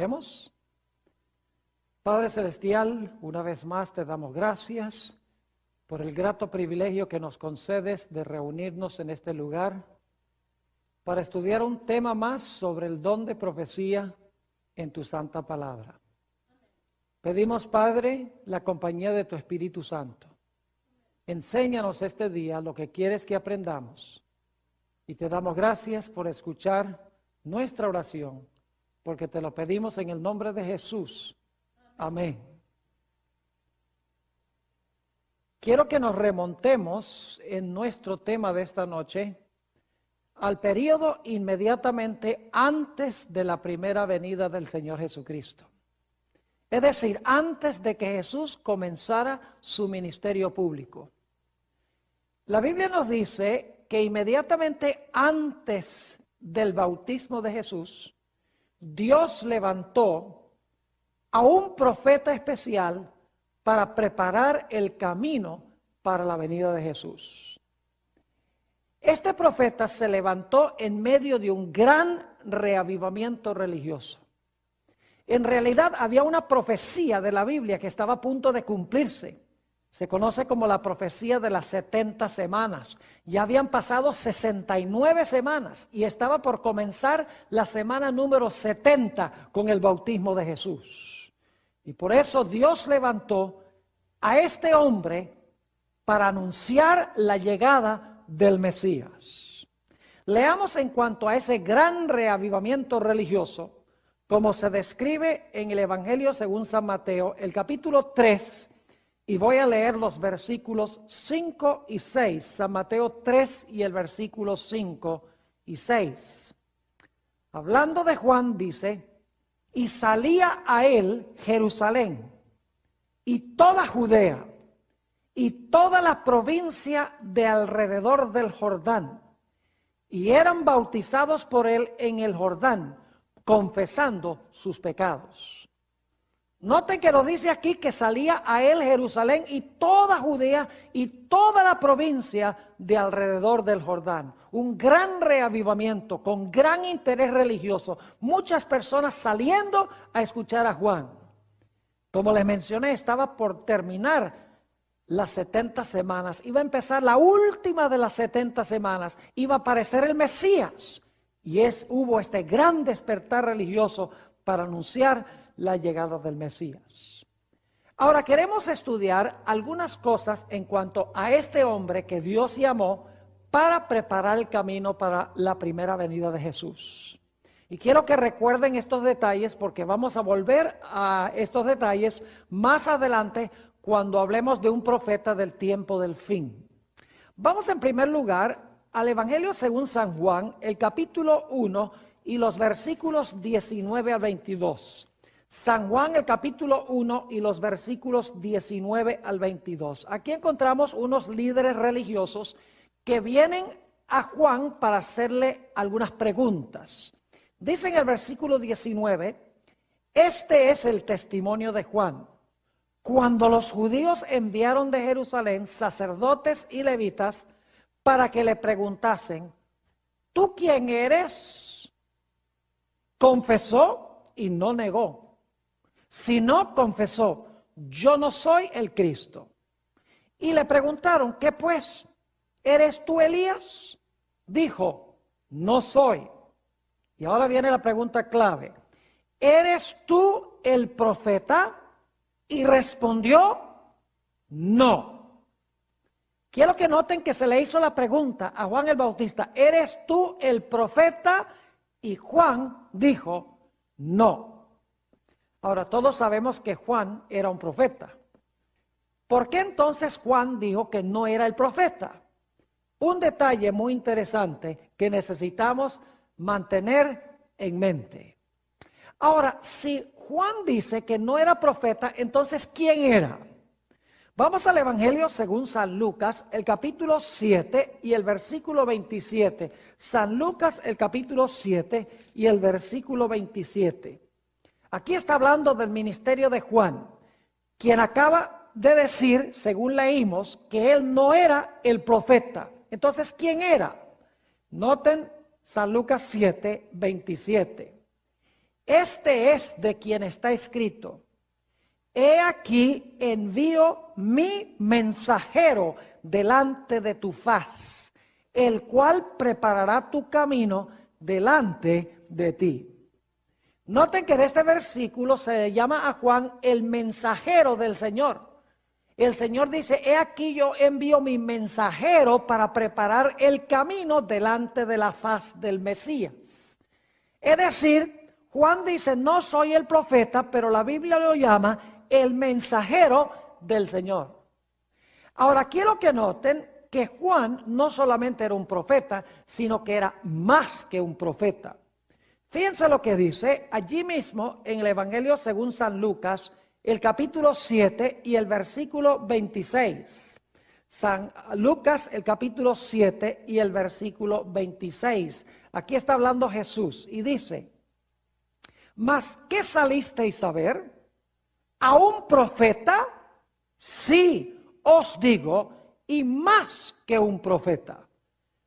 Oremos. Padre Celestial, una vez más te damos gracias por el grato privilegio que nos concedes de reunirnos en este lugar para estudiar un tema más sobre el don de profecía en tu santa palabra. Pedimos, Padre, la compañía de tu Espíritu Santo. Enséñanos este día lo que quieres que aprendamos. Y te damos gracias por escuchar nuestra oración, porque te lo pedimos en el nombre de Jesús. Amén. Quiero que nos remontemos en nuestro tema de esta noche al periodo inmediatamente antes de la primera venida del Señor Jesucristo. Es decir, antes de que Jesús comenzara su ministerio público. La Biblia nos dice que inmediatamente antes del bautismo de Jesús, Dios levantó a un profeta especial para preparar el camino para la venida de Jesús. Este profeta se levantó en medio de un gran reavivamiento religioso. En realidad había una profecía de la Biblia que estaba a punto de cumplirse. Se conoce como la profecía de las 70 semanas. Ya habían pasado 69 semanas y estaba por comenzar la semana número 70 con el bautismo de Jesús. Y por eso Dios levantó a este hombre para anunciar la llegada del Mesías. Leamos en cuanto a ese gran reavivamiento religioso, como se describe en el Evangelio según San Mateo, el capítulo 3, y voy a leer los versículos 5 y 6, San Mateo 3 y el versículo 5 y 6. Hablando de Juan dice: y salía a él Jerusalén y toda Judea y toda la provincia de alrededor del Jordán, y eran bautizados por él en el Jordán, confesando sus pecados. Noten que nos dice aquí que salía a él Jerusalén y toda Judea y toda la provincia de alrededor del Jordán. Un gran reavivamiento con gran interés religioso. Muchas personas saliendo a escuchar a Juan. Como les mencioné, estaba por terminar las 70 semanas. Iba a empezar la última de las 70 semanas. Iba a aparecer el Mesías. Y hubo este gran despertar religioso para anunciar la llegada del Mesías. Ahora queremos estudiar algunas cosas en cuanto a este hombre que Dios llamó para preparar el camino para la primera venida de Jesús. Y quiero que recuerden estos detalles porque vamos a volver a estos detalles más adelante cuando hablemos de un profeta del tiempo del fin. Vamos en primer lugar al Evangelio según San Juan, el capítulo 1 y los versículos 19 al 22. San Juan, el capítulo 1 y los versículos 19 al 22. Aquí encontramos unos líderes religiosos que vienen a Juan para hacerle algunas preguntas. Dice en el versículo 19, este es el testimonio de Juan. Cuando los judíos enviaron de Jerusalén sacerdotes y levitas para que le preguntasen, ¿tú quién eres? Confesó y no negó. Si no, confesó, yo no soy el Cristo. Y le preguntaron, ¿qué pues? ¿Eres tú Elías? Dijo, no soy. Y ahora viene la pregunta clave. ¿Eres tú el profeta? Y respondió, no. Quiero que noten que se le hizo la pregunta a Juan el Bautista, ¿eres tú el profeta? Y Juan dijo, no. Ahora, todos sabemos que Juan era un profeta. ¿Por qué entonces Juan dijo que no era el profeta? Un detalle muy interesante que necesitamos mantener en mente. Ahora, si Juan dice que no era profeta, entonces ¿quién era? Vamos al Evangelio según San Lucas, el capítulo 7 y el versículo 27. San Lucas, el capítulo 7 y el versículo 27. Aquí está hablando del ministerio de Juan, quien acaba de decir, según leímos, que él no era el profeta. Entonces, ¿quién era? Noten San Lucas 7, 27. Este es de quien está escrito: he aquí envío mi mensajero delante de tu faz, el cual preparará tu camino delante de ti. Noten que en este versículo se le llama a Juan el mensajero del Señor. El Señor dice: he aquí yo envío mi mensajero para preparar el camino delante de la faz del Mesías. Es decir, Juan dice: no soy el profeta, pero la Biblia lo llama el mensajero del Señor. Ahora quiero que noten que Juan no solamente era un profeta, sino que era más que un profeta. Fíjense lo que dice allí mismo en el Evangelio según San Lucas, el capítulo 7 y el versículo 26. San Lucas, el capítulo 7 y el versículo 26. Aquí está hablando Jesús y dice: ¿mas qué salisteis a ver? ¿A un profeta? Sí, os digo, y más que un profeta.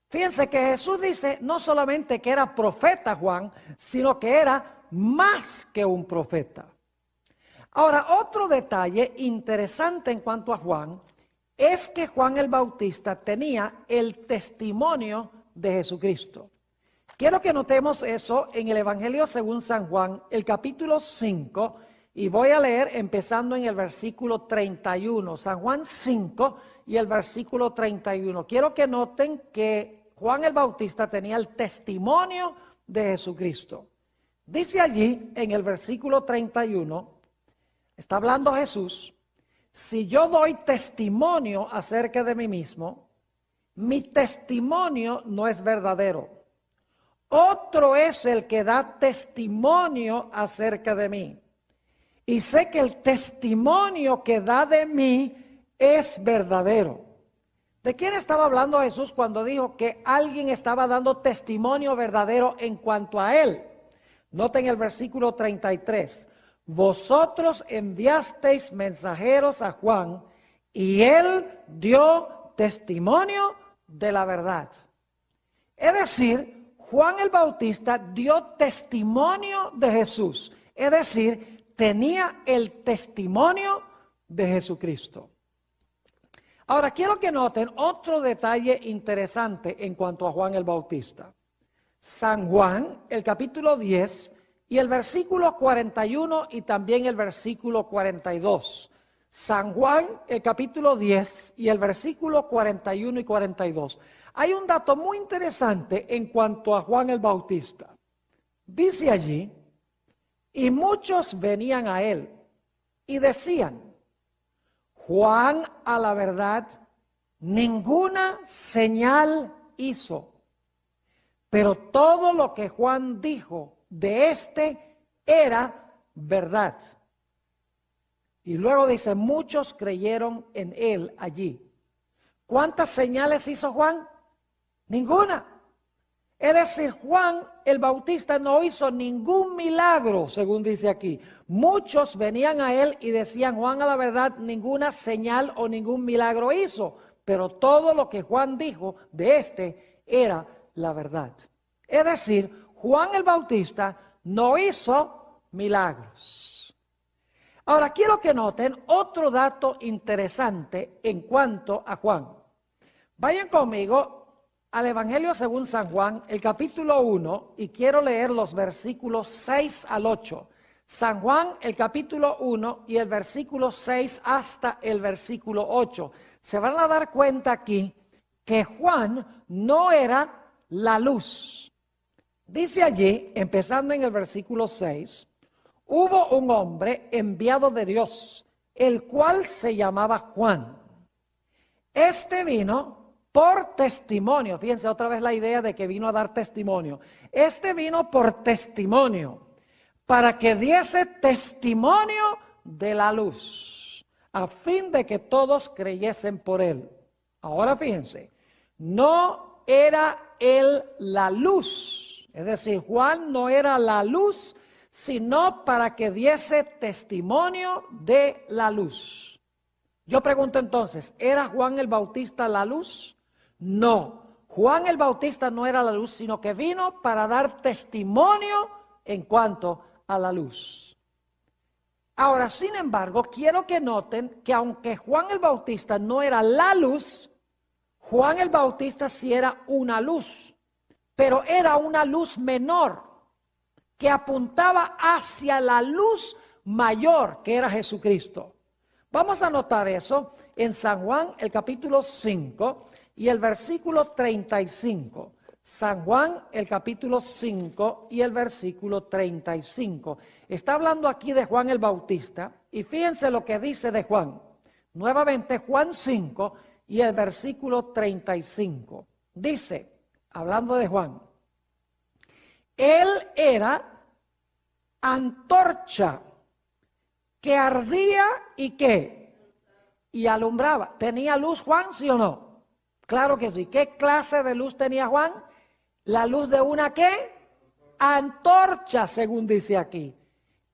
Fíjense que Jesús dice no solamente que era profeta Juan, sino que era más que un profeta. Ahora, otro detalle interesante en cuanto a Juan es que Juan el Bautista tenía el testimonio de Jesucristo. Quiero que notemos eso en el Evangelio según San Juan, el capítulo 5, y voy a leer empezando en el versículo 31. San Juan 5 y el versículo 31. Quiero que noten que Juan el Bautista tenía el testimonio de Jesucristo. Dice allí en el versículo 31, está hablando Jesús: si yo doy testimonio acerca de mí mismo, mi testimonio no es verdadero. Otro es el que da testimonio acerca de mí. Y sé que el testimonio que da de mí es verdadero. ¿De quién estaba hablando Jesús cuando dijo que alguien estaba dando testimonio verdadero en cuanto a él? Noten el versículo 33. Vosotros enviasteis mensajeros a Juan y él dio testimonio de la verdad. Es decir, Juan el Bautista dio testimonio de Jesús. Es decir, tenía el testimonio de Jesucristo. Ahora quiero que noten otro detalle interesante en cuanto a Juan el Bautista. San Juan, el capítulo 10 y el versículo 41 y también el versículo 42. San Juan, el capítulo 10 y el versículo 41 y 42. Hay un dato muy interesante en cuanto a Juan el Bautista. Dice allí: y muchos venían a él y decían: Juan, a la verdad, ninguna señal hizo, pero todo lo que Juan dijo de éste era verdad. Y luego dice: muchos creyeron en él allí. ¿Cuántas señales hizo Juan? Ninguna. Es decir, Juan el Bautista no hizo ningún milagro, según dice aquí. Muchos venían a él y decían: Juan, a la verdad, ninguna señal o ningún milagro hizo, pero todo lo que Juan dijo de éste era la verdad. Es decir, Juan el Bautista no hizo milagros. Ahora, quiero que noten otro dato interesante en cuanto a Juan. Vayan conmigo al Evangelio según San Juan, el capítulo 1, y quiero leer los versículos 6 al 8. San Juan, el capítulo 1 y el versículo 6 hasta el versículo 8. Se van a dar cuenta aquí que Juan no era la luz. Dice allí, empezando en el versículo 6, hubo un hombre enviado de Dios, el cual se llamaba Juan. Este vino por testimonio. Fíjense otra vez la idea de que vino a dar testimonio. Este vino por testimonio, para que diese testimonio de la luz, a fin de que todos creyesen por él. Ahora fíjense, no era él la luz, es decir, Juan no era la luz, sino para que diese testimonio de la luz. Yo pregunto entonces, ¿era Juan el Bautista la luz? No, Juan el Bautista no era la luz, sino que vino para dar testimonio en cuanto a la luz. Ahora, sin embargo, quiero que noten que aunque Juan el Bautista no era la luz, Juan el Bautista sí era una luz, pero era una luz menor que apuntaba hacia la luz mayor que era Jesucristo. Vamos a notar eso en San Juan, el capítulo 5 y el versículo 35. San Juan, el capítulo 5 y el versículo 35. Está hablando aquí de Juan el Bautista y fíjense lo que dice de Juan. Nuevamente Juan 5 y el versículo 35. Dice, hablando de Juan, él era antorcha que ardía y qué, y alumbraba. ¿Tenía luz Juan, sí o no? Claro que sí. ¿Qué clase de luz tenía Juan? La luz de una ¿qué? Antorcha, según dice aquí.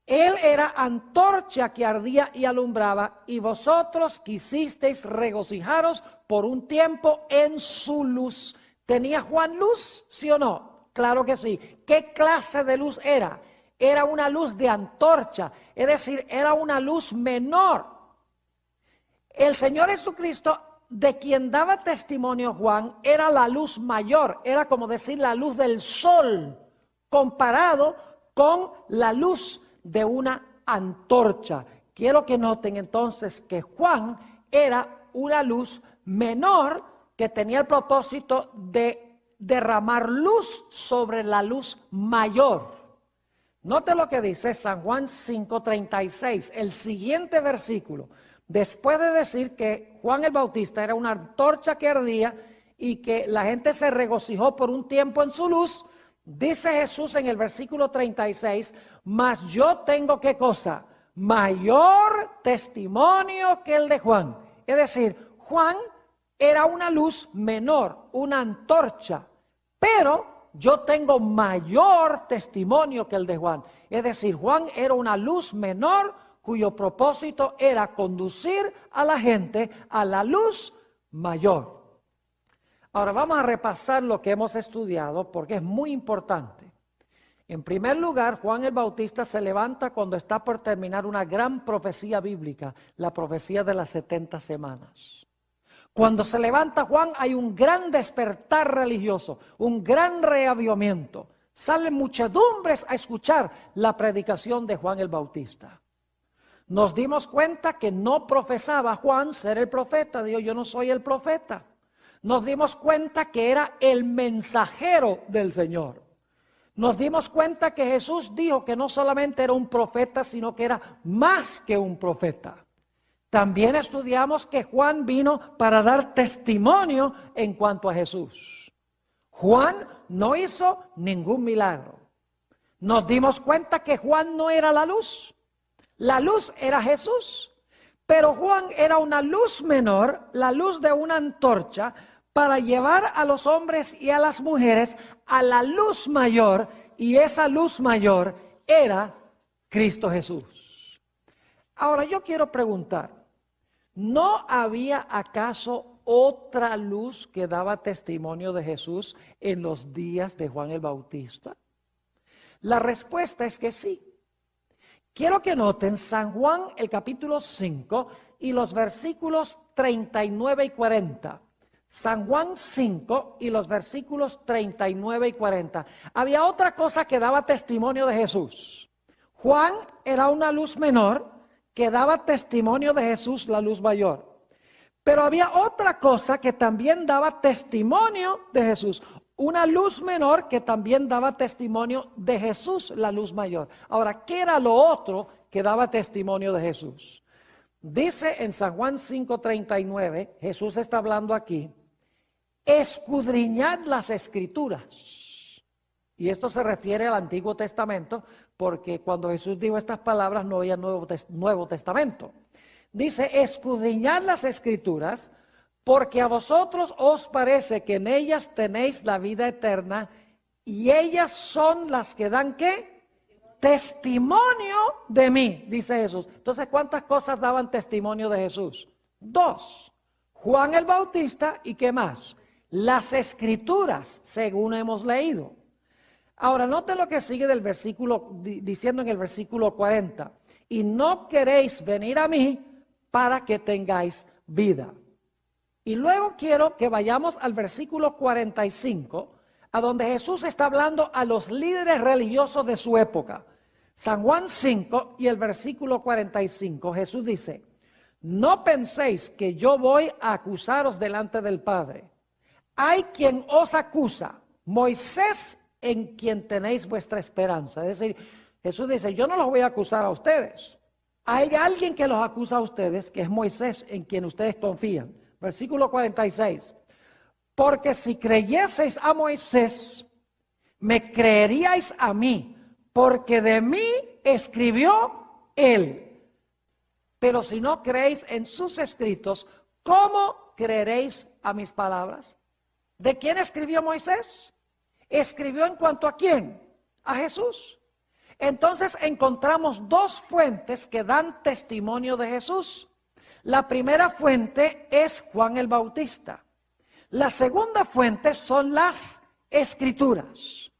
Él era antorcha que ardía y alumbraba, y vosotros quisisteis regocijaros por un tiempo en su luz. ¿Tenía Juan luz, sí o no? Claro que sí. ¿Qué clase de luz era? Era una luz de antorcha, es decir, era una luz menor. El Señor Jesucristo, de quien daba testimonio Juan, era la luz mayor, era como decir la luz del sol, comparado con la luz de una antorcha. Quiero que noten entonces que Juan era una luz menor que tenía el propósito de derramar luz sobre la luz mayor. Note lo que dice San Juan 5:36, el siguiente versículo. Después de decir que Juan el Bautista era una antorcha que ardía y que la gente se regocijó por un tiempo en su luz, dice Jesús en el versículo 36, mas yo tengo ¿qué cosa? Mayor testimonio que el de Juan. Es decir, Juan era una luz menor, una antorcha, pero yo tengo mayor testimonio que el de Juan. Es decir, Juan era una luz menor cuyo propósito era conducir a la gente a la luz mayor. Ahora vamos a repasar lo que hemos estudiado porque es muy importante. En primer lugar, Juan el Bautista se levanta cuando está por terminar una gran profecía bíblica, la profecía de las 70 semanas. Cuando se levanta Juan hay un gran despertar religioso, un gran reavivamiento. Salen muchedumbres a escuchar la predicación de Juan el Bautista. Nos dimos cuenta que no profesaba Juan ser el profeta, dijo yo no soy el profeta. Nos dimos cuenta que era el mensajero del Señor. Nos dimos cuenta que Jesús dijo que no solamente era un profeta, sino que era más que un profeta. También estudiamos que Juan vino para dar testimonio en cuanto a Jesús. Juan no hizo ningún milagro. Nos dimos cuenta que Juan no era la luz. La luz era Jesús. Pero Juan era una luz menor, la luz de una antorcha, para llevar a los hombres y a las mujeres a la luz mayor. Y esa luz mayor era Cristo Jesús. Ahora yo quiero preguntar, ¿no había acaso otra luz que daba testimonio de Jesús en los días de Juan el Bautista? La respuesta es que sí. Quiero que noten San Juan el capítulo 5 y los versículos 39 y 40. San Juan 5 y los versículos 39 y 40. Había otra cosa que daba testimonio de Jesús. Juan era una luz menor que daba testimonio de Jesús, la luz mayor. Pero había otra cosa que también daba testimonio de Jesús. Una luz menor que también daba testimonio de Jesús, la luz mayor. Ahora, ¿qué era lo otro que daba testimonio de Jesús? Dice en San Juan 5:39, Jesús está hablando aquí, escudriñad las Escrituras. Y esto se refiere al Antiguo Testamento, porque cuando Jesús dijo estas palabras no había Nuevo Testamento. Dice, escudriñad las Escrituras, porque a vosotros os parece que en ellas tenéis la vida eterna, y ellas son las que dan, ¿qué? Testimonio de mí, dice Jesús. Entonces, ¿cuántas cosas daban testimonio de Jesús? 2. Juan el Bautista y ¿qué más? Las Escrituras, según hemos leído. Ahora, note lo que sigue del versículo, diciendo en el versículo 40. Y no queréis venir a mí para que tengáis vida. Y luego quiero que vayamos al versículo 45, a donde Jesús está hablando a los líderes religiosos de su época. San Juan 5 y el versículo 45, Jesús dice: no penséis que yo voy a acusaros delante del Padre. Hay quien os acusa, Moisés, en quien tenéis vuestra esperanza. Es decir, Jesús dice: yo no los voy a acusar a ustedes. Hay alguien que los acusa a ustedes, que es Moisés, en quien ustedes confían. Versículo 46. Porque si creyeseis a Moisés, me creeríais a mí, porque de mí escribió él. Pero si no creéis en sus escritos, ¿cómo creeréis a mis palabras? ¿De quién escribió Moisés? ¿Escribió en cuanto a quién? A Jesús. Entonces encontramos dos fuentes que dan testimonio de Jesús. La primera fuente es Juan el Bautista. La segunda fuente son las Escrituras.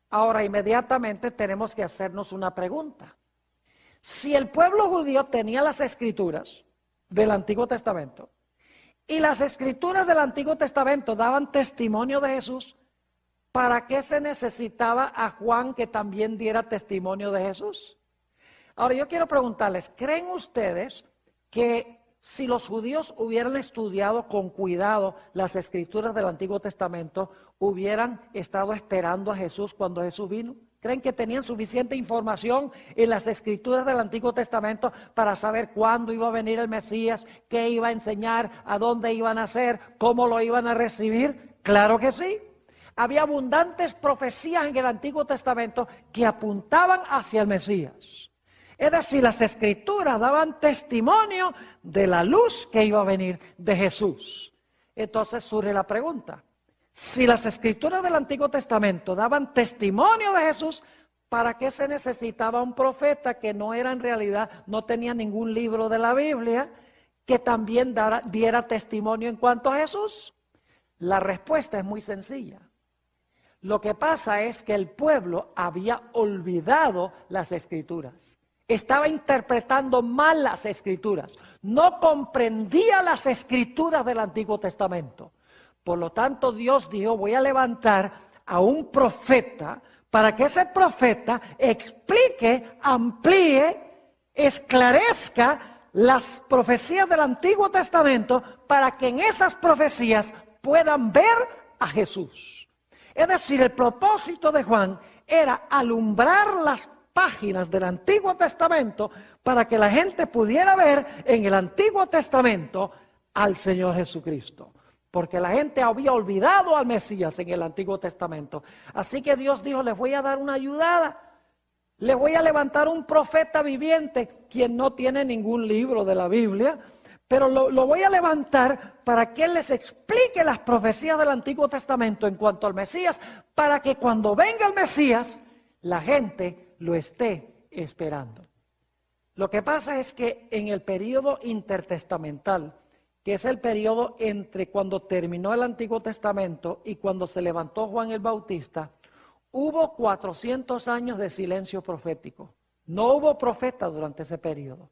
Ahora inmediatamente tenemos que hacernos una pregunta. Si el pueblo judío tenía las Escrituras del Antiguo Testamento y las Escrituras del Antiguo Testamento daban testimonio de Jesús, ¿para qué se necesitaba a Juan que también diera testimonio de Jesús? Ahora yo quiero preguntarles, ¿creen ustedes que si los judíos hubieran estudiado con cuidado las Escrituras del Antiguo Testamento, hubieran estado esperando a Jesús cuando Jesús vino? ¿Creen que tenían suficiente información en las Escrituras del Antiguo Testamento para saber cuándo iba a venir el Mesías, qué iba a enseñar, a dónde iban a hacer, cómo lo iban a recibir? Claro que sí. Había abundantes profecías en el Antiguo Testamento que apuntaban hacia el Mesías. Es decir, las Escrituras daban testimonio de la luz que iba a venir de Jesús. Entonces surge la pregunta: si las Escrituras del Antiguo Testamento daban testimonio de Jesús, ¿para qué se necesitaba un profeta que no era en realidad, no tenía ningún libro de la Biblia, que también diera testimonio en cuanto a Jesús? La respuesta es muy sencilla. Lo que pasa es que el pueblo había olvidado las Escrituras. Estaba interpretando mal las Escrituras. No comprendía las Escrituras del Antiguo Testamento. Por lo tanto, Dios dijo: voy a levantar a un profeta para que ese profeta explique, amplíe, esclarezca las profecías del Antiguo Testamento, para que en esas profecías puedan ver a Jesús. Es decir, el propósito de Juan era alumbrar las páginas del Antiguo Testamento para que la gente pudiera ver en el Antiguo Testamento al Señor Jesucristo. Porque la gente había olvidado al Mesías en el Antiguo Testamento. Así que Dios dijo: les voy a dar una ayudada. Les voy a levantar un profeta viviente, quien no tiene ningún libro de la Biblia, pero lo voy a levantar para que Él les explique las profecías del Antiguo Testamento en cuanto al Mesías, para que cuando venga el Mesías, la gente lo esté esperando. Lo que pasa es que en el periodo intertestamental, que es el periodo entre cuando terminó el Antiguo Testamento y cuando se levantó Juan el Bautista, hubo 400 años de silencio profético. No hubo profeta durante ese periodo.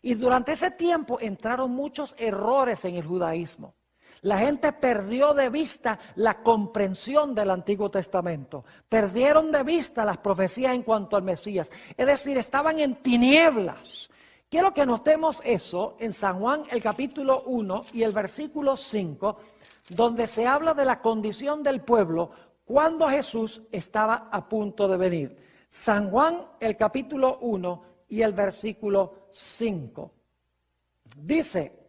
Y durante ese tiempo entraron muchos errores en el judaísmo. La gente perdió de vista la comprensión del Antiguo Testamento. Perdieron de vista las profecías en cuanto al Mesías. Es decir, estaban en tinieblas. Quiero que notemos eso en San Juan, el capítulo 1 y el versículo 5, donde se habla de la condición del pueblo cuando Jesús estaba a punto de venir. San Juan, el capítulo 1 y el versículo 5. Dice: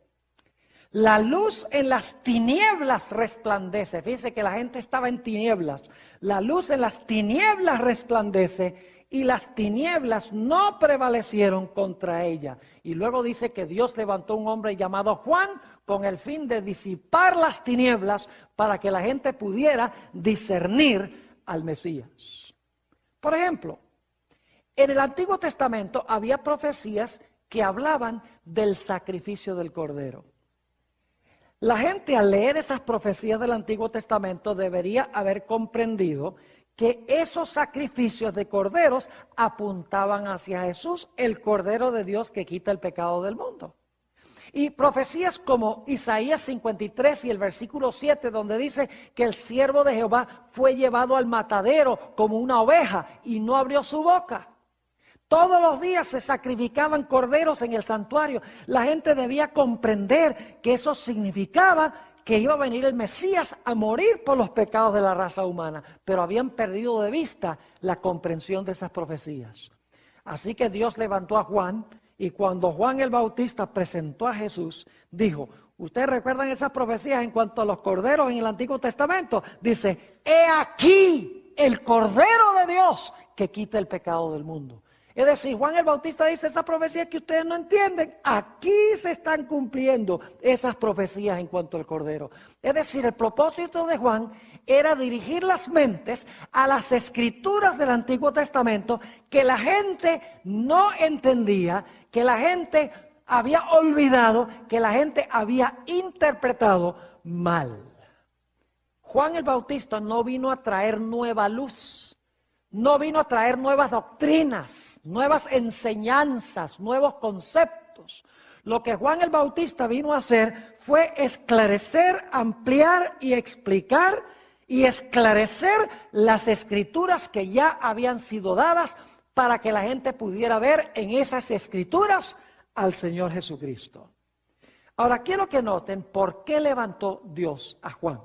la luz en las tinieblas resplandece. Fíjense que la gente estaba en tinieblas. La luz en las tinieblas resplandece y las tinieblas no prevalecieron contra ella. Y luego dice que Dios levantó un hombre llamado Juan con el fin de disipar las tinieblas para que la gente pudiera discernir al Mesías. Por ejemplo, en el Antiguo Testamento había profecías que hablaban del sacrificio del Cordero. La gente, al leer esas profecías del Antiguo Testamento, debería haber comprendido que esos sacrificios de corderos apuntaban hacia Jesús, el Cordero de Dios que quita el pecado del mundo. Y profecías como Isaías 53 y el versículo 7, donde dice que el siervo de Jehová fue llevado al matadero como una oveja y no abrió su boca. Todos los días se sacrificaban corderos en el santuario. La gente debía comprender que eso significaba que iba a venir el Mesías a morir por los pecados de la raza humana, pero habían perdido de vista la comprensión de esas profecías. Así que Dios levantó a Juan, y cuando Juan el Bautista presentó a Jesús, dijo: ¿ustedes recuerdan esas profecías en cuanto a los corderos en el Antiguo Testamento? Dice: he aquí el Cordero de Dios que quita el pecado del mundo. Es decir, Juan el Bautista dice: esas profecías que ustedes no entienden, aquí se están cumpliendo esas profecías en cuanto al Cordero. Es decir, el propósito de Juan era dirigir las mentes a las escrituras del Antiguo Testamento que la gente no entendía, que la gente había olvidado, que la gente había interpretado mal. Juan el Bautista no vino a traer nueva luz. No vino a traer nuevas doctrinas, nuevas enseñanzas, nuevos conceptos. Lo que Juan el Bautista vino a hacer fue esclarecer, ampliar y explicar y esclarecer las escrituras que ya habían sido dadas para que la gente pudiera ver en esas escrituras al Señor Jesucristo. Ahora quiero que noten por qué levantó Dios a Juan.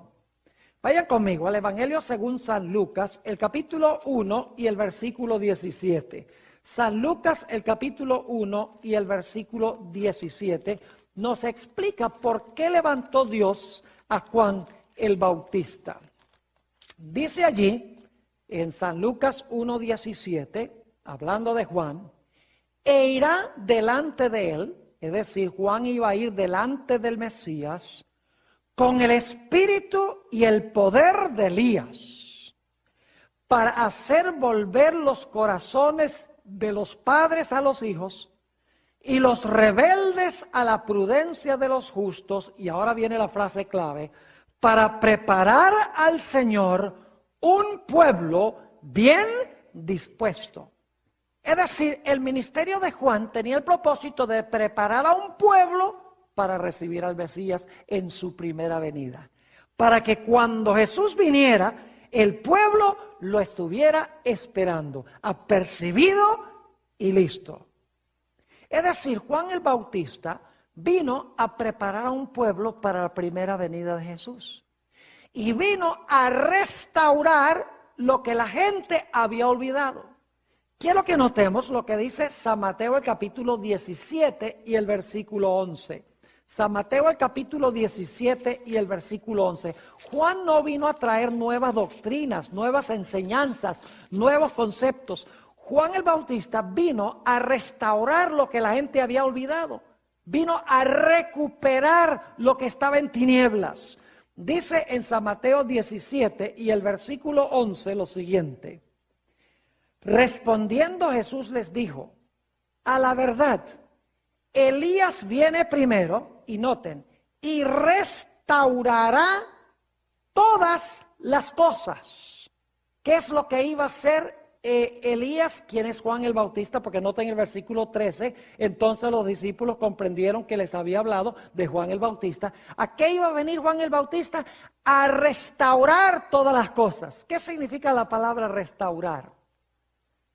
Vayan conmigo al Evangelio según San Lucas, el capítulo 1 y el versículo 17. San Lucas, el capítulo 1 y el versículo 17, nos explica por qué levantó Dios a Juan el Bautista. Dice allí, en San Lucas 1, 17, hablando de Juan: e irá delante de él, es decir, Juan iba a ir delante del Mesías, con el espíritu y el poder de Elías, para hacer volver los corazones de los padres a los hijos y los rebeldes a la prudencia de los justos. Y ahora viene la frase clave: para preparar al Señor un pueblo bien dispuesto. Es decir, el ministerio de Juan tenía el propósito de preparar a un pueblo para recibir al Mesías en su primera venida, para que cuando Jesús viniera, el pueblo lo estuviera esperando, apercibido y listo. Es decir, Juan el Bautista vino a preparar a un pueblo para la primera venida de Jesús, y vino a restaurar lo que la gente había olvidado. Quiero que notemos lo que dice San Mateo el capítulo 17 y el versículo 11. San Mateo el capítulo 17 y el versículo 11. Juan no vino a traer nuevas doctrinas, nuevas enseñanzas, nuevos conceptos. Juan el Bautista vino a restaurar lo que la gente había olvidado. Vino a recuperar lo que estaba en tinieblas. Dice en San Mateo 17 y el versículo 11 lo siguiente: respondiendo Jesús les dijo: a la verdad, Elías viene primero, y noten, y restaurará todas las cosas. ¿Qué es lo que iba a hacer Elías? ¿Quién es Juan el Bautista? Porque noten el versículo 13, entonces los discípulos comprendieron que les había hablado de Juan el Bautista. ¿A qué iba a venir Juan el Bautista? A restaurar todas las cosas. ¿Qué significa la palabra restaurar?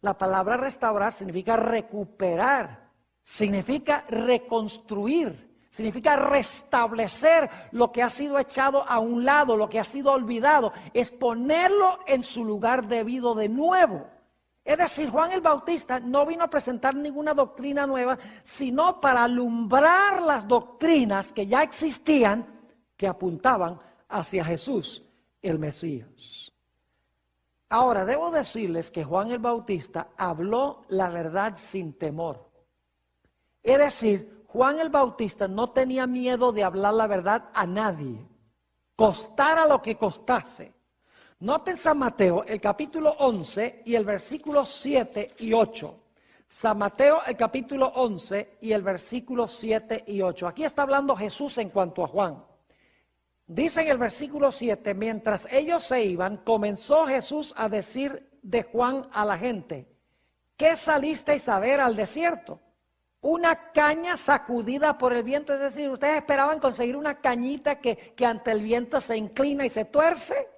La palabra restaurar significa recuperar, significa reconstruir, significa restablecer lo que ha sido echado a un lado, lo que ha sido olvidado, es ponerlo en su lugar debido de nuevo. Es decir, Juan el Bautista no vino a presentar ninguna doctrina nueva, sino para alumbrar las doctrinas que ya existían, que apuntaban hacia Jesús, el Mesías. Ahora, debo decirles que Juan el Bautista habló la verdad sin temor. Es decir, Juan el Bautista no tenía miedo de hablar la verdad a nadie, costara lo que costase. Noten San Mateo, el capítulo 11 y el versículo 7 y 8. San Mateo, el capítulo 11 y el versículo 7 y 8. Aquí está hablando Jesús en cuanto a Juan. Dice en el versículo 7, mientras ellos se iban, comenzó Jesús a decir de Juan a la gente: ¿qué salisteis a ver al desierto? Una caña sacudida por el viento. Es decir, ustedes esperaban conseguir una cañita que ante el viento se inclina y se tuerce.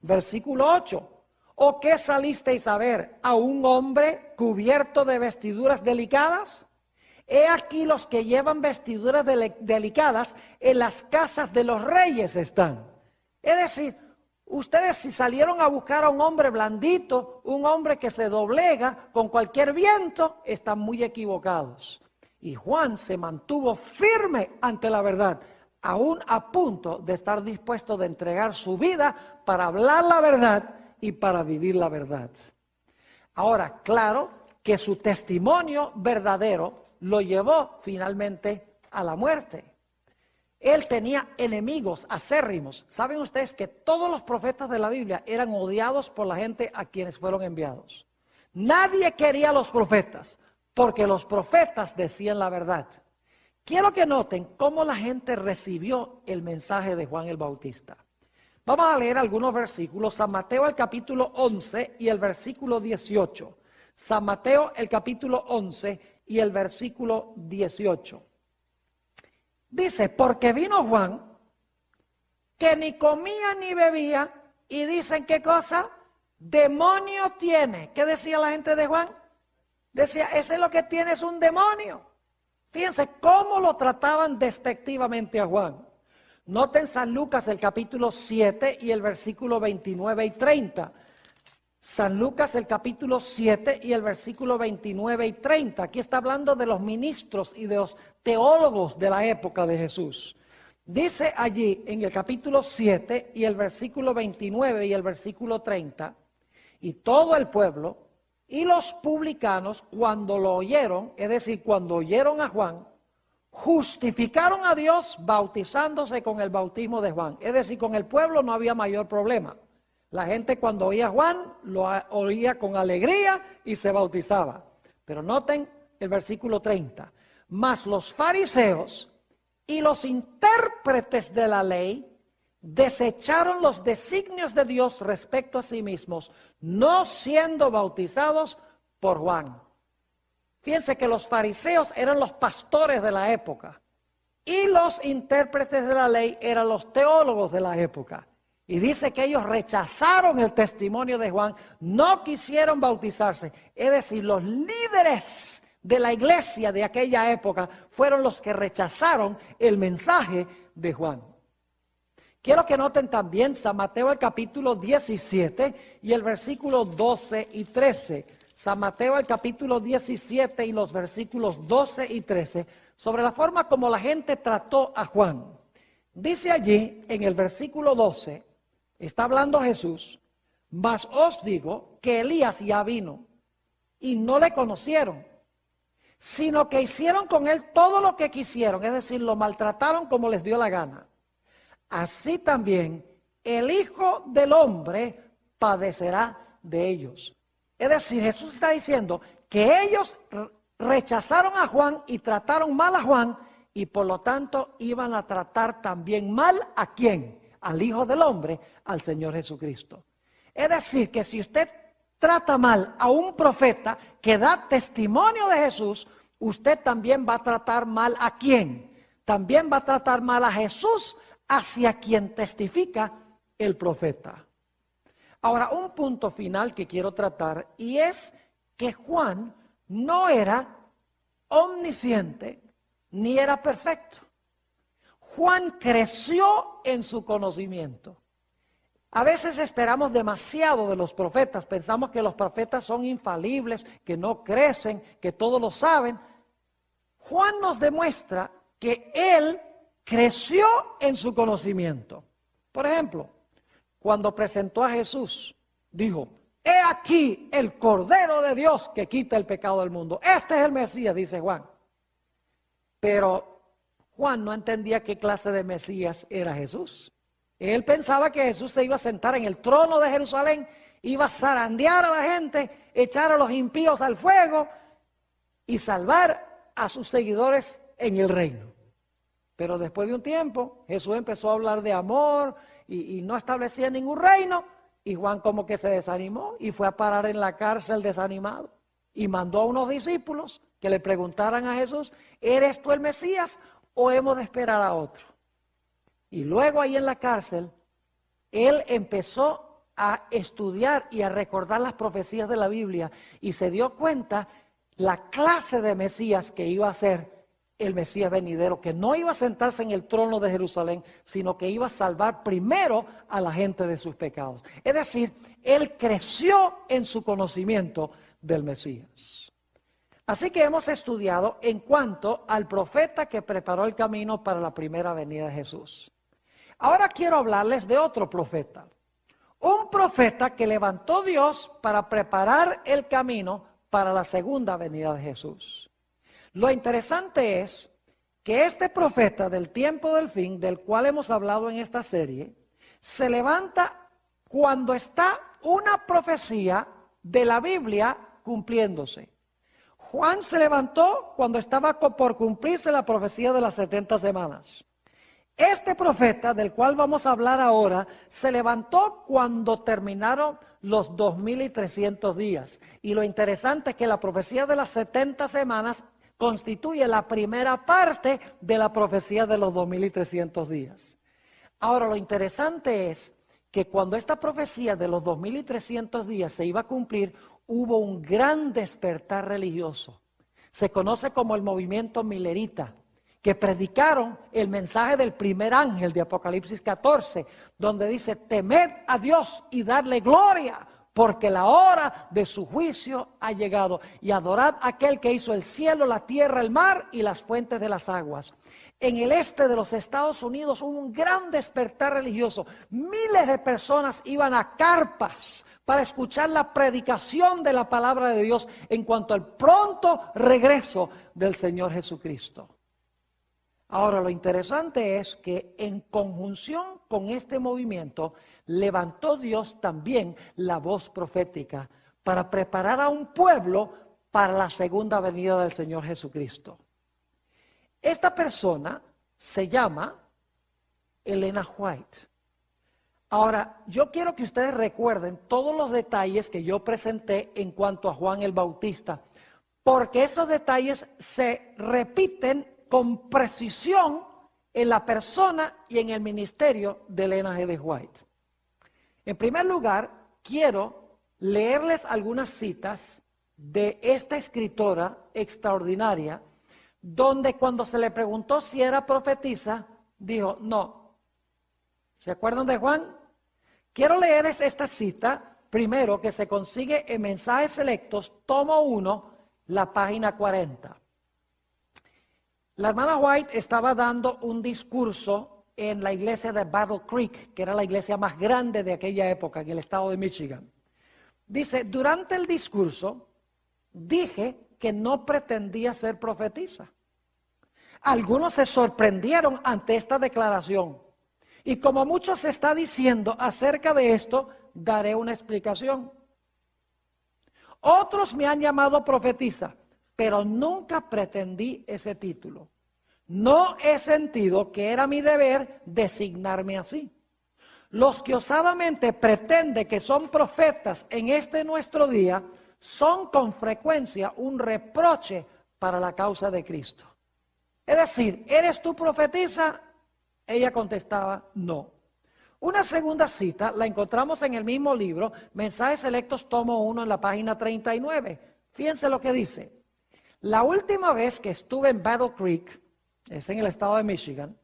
Versículo 8. ¿O qué salisteis a ver? ¿A un hombre cubierto de vestiduras delicadas? He aquí los que llevan vestiduras delicadas en las casas de los reyes están. Es decir, ustedes si salieron a buscar a un hombre blandito, un hombre que se doblega con cualquier viento, están muy equivocados. Y Juan se mantuvo firme ante la verdad, aún a punto de estar dispuesto de entregar su vida para hablar la verdad y para vivir la verdad. Ahora, claro que su testimonio verdadero lo llevó finalmente a la muerte. Él tenía enemigos acérrimos. ¿Saben ustedes que todos los profetas de la Biblia eran odiados por la gente a quienes fueron enviados? Nadie quería a los profetas, porque los profetas decían la verdad. Quiero que noten cómo la gente recibió el mensaje de Juan el Bautista. Vamos a leer algunos versículos. San Mateo el capítulo 11 y el versículo 18. San Mateo el capítulo 11 y el versículo 18. Dice, porque vino Juan, que ni comía ni bebía, y dicen, ¿qué cosa? Demonio tiene. ¿Qué decía la gente de Juan? Decía, ese es lo que tiene, es un demonio. Fíjense cómo lo trataban despectivamente a Juan. Noten San Lucas el capítulo 7 y el versículo 29 y 30. San Lucas el capítulo 7 y el versículo 29 y 30. Aquí está hablando de los ministros y de los teólogos de la época de Jesús. Dice allí en el capítulo 7 y el versículo 29 y el versículo 30, y todo el pueblo y los publicanos cuando lo oyeron, es decir, cuando oyeron a Juan, justificaron a Dios bautizándose con el bautismo de Juan. Es decir, con el pueblo no había mayor problema. La gente cuando oía a Juan, lo oía con alegría y se bautizaba. Pero noten el versículo 30. Mas los fariseos y los intérpretes de la ley desecharon los designios de Dios respecto a sí mismos, no siendo bautizados por Juan. Fíjense que los fariseos eran los pastores de la época y los intérpretes de la ley eran los teólogos de la época. Y dice que ellos rechazaron el testimonio de Juan, no quisieron bautizarse. Es decir, los líderes de la iglesia de aquella época fueron los que rechazaron el mensaje de Juan. Quiero que noten también San Mateo el capítulo 17 y el versículo 12 y 13. San Mateo el capítulo 17 y los versículos 12 y 13, sobre la forma como la gente trató a Juan. Dice allí en el versículo 12, está hablando Jesús, mas os digo que Elías ya vino y no le conocieron, sino que hicieron con él todo lo que quisieron, es decir, lo maltrataron como les dio la gana. Así también el Hijo del Hombre padecerá de ellos. Es decir, Jesús está diciendo que ellos rechazaron a Juan y trataron mal a Juan y por lo tanto iban a tratar también mal ¿a quién? Al Hijo del Hombre, al Señor Jesucristo. Es decir, que si usted trata mal a un profeta que da testimonio de Jesús, usted también va a tratar mal ¿a quién? También va a tratar mal a Jesús hacia quien testifica el profeta. Ahora, un punto final que quiero tratar y es que Juan no era omnisciente ni era perfecto. Juan creció en su conocimiento. A veces esperamos demasiado de los profetas, pensamos que los profetas son infalibles, que no crecen, que todo lo saben. Juan nos demuestra que él creció en su conocimiento. Por ejemplo, cuando presentó a Jesús, dijo, he aquí el Cordero de Dios que quita el pecado del mundo. Este es el Mesías, dice Juan. Pero Juan no entendía qué clase de Mesías era Jesús. Él pensaba que Jesús se iba a sentar en el trono de Jerusalén, iba a zarandear a la gente, echar a los impíos al fuego y salvar a sus seguidores en el reino. Pero después de un tiempo, Jesús empezó a hablar de amor y no establecía ningún reino. Y Juan como que se desanimó y fue a parar en la cárcel desanimado. Y mandó a unos discípulos que le preguntaran a Jesús, ¿eres tú el Mesías o hemos de esperar a otro? Y luego ahí en la cárcel, él empezó a estudiar y a recordar las profecías de la Biblia y se dio cuenta la clase de Mesías que iba a ser el Mesías venidero, que no iba a sentarse en el trono de Jerusalén, sino que iba a salvar primero a la gente de sus pecados. Es decir, él creció en su conocimiento del Mesías. Así que hemos estudiado en cuanto al profeta que preparó el camino para la primera venida de Jesús. Ahora quiero hablarles de otro profeta. Un profeta que levantó Dios para preparar el camino para la segunda venida de Jesús. Lo interesante es que este profeta del tiempo del fin, del cual hemos hablado en esta serie, se levanta cuando está una profecía de la Biblia cumpliéndose. Juan se levantó cuando estaba por cumplirse la profecía de las 70 semanas. Este profeta, del cual vamos a hablar ahora, se levantó cuando terminaron los 2300 días. Y lo interesante es que la profecía de las 70 semanas constituye la primera parte de la profecía de los 2300 días. Ahora, lo interesante es que cuando esta profecía de los 2300 días se iba a cumplir, hubo un gran despertar religioso. Se conoce como el movimiento milerita, que predicaron el mensaje del primer ángel de Apocalipsis 14, donde dice, temed a Dios y darle gloria, porque la hora de su juicio ha llegado, y adorad a aquel que hizo el cielo, la tierra, el mar y las fuentes de las aguas. En el este de los Estados Unidos hubo un gran despertar religioso. Miles de personas iban a carpas para escuchar la predicación de la palabra de Dios en cuanto al pronto regreso del Señor Jesucristo. Ahora, lo interesante es que en conjunción con este movimiento, levantó Dios también la voz profética para preparar a un pueblo para la segunda venida del Señor Jesucristo. Esta persona se llama Elena White. Ahora, yo quiero que ustedes recuerden todos los detalles que yo presenté en cuanto a Juan el Bautista, porque esos detalles se repiten con precisión en la persona y en el ministerio de Elena G. White. En primer lugar, quiero leerles algunas citas de esta escritora extraordinaria, donde cuando se le preguntó si era profetisa, dijo no. ¿Se acuerdan de Juan? Quiero leerles esta cita, primero, que se consigue en Mensajes Selectos, tomo 1, la página 40. La hermana White estaba dando un discurso en la iglesia de Battle Creek, que era la iglesia más grande de aquella época en el estado de Michigan. Dice, durante el discurso dije que no pretendía ser profetisa. Algunos se sorprendieron ante esta declaración. Y como mucho se está diciendo acerca de esto, daré una explicación. Otros me han llamado profetisa, pero nunca pretendí ese título. No he sentido que era mi deber designarme así. Los que osadamente pretenden que son profetas en este nuestro día, son con frecuencia un reproche para la causa de Cristo. Es decir, ¿eres tú profetisa? Ella contestaba, no. Una segunda cita la encontramos en el mismo libro, Mensajes Selectos, tomo 1, en la página 39. Fíjense lo que dice. La última vez que estuve en Battle Creek, es en el estado de Michigan,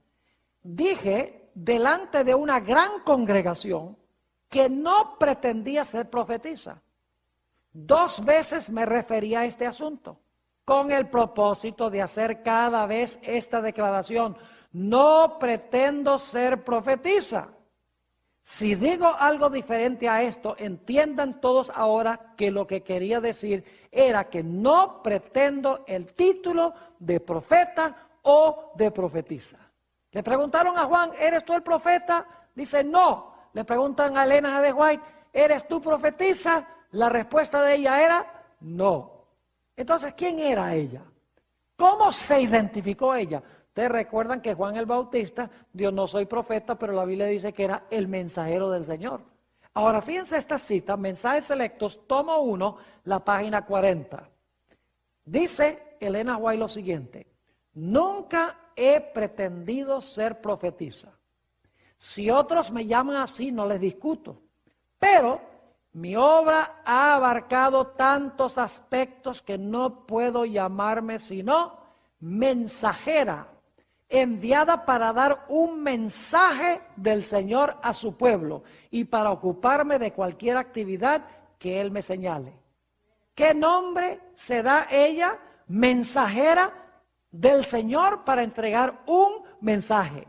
dije delante de una gran congregación que no pretendía ser profetisa. 2 veces me referí a este asunto con el propósito de hacer cada vez esta declaración. No pretendo ser profetisa. Si digo algo diferente a esto, entiendan todos ahora que lo que quería decir era que no pretendo el título de profeta o de profetisa. Le preguntaron a Juan, ¿eres tú el profeta? Dice, no. Le preguntan a Elena G. White, ¿eres tú profetisa? La respuesta de ella era, no. Entonces, ¿quién era ella? ¿Cómo se identificó ella? Ustedes recuerdan que Juan el Bautista, Dios no soy profeta, pero la Biblia dice que era el mensajero del Señor. Ahora fíjense esta cita, Mensajes Selectos, tomo 1, la página 40. Dice Elena White lo siguiente: nunca he pretendido ser profetisa. Si otros me llaman así, no les discuto. Pero mi obra ha abarcado tantos aspectos que no puedo llamarme sino mensajera, enviada para dar un mensaje del Señor a su pueblo y para ocuparme de cualquier actividad que Él me señale. ¿Qué nombre se da ella? Mensajera del Señor para entregar un mensaje.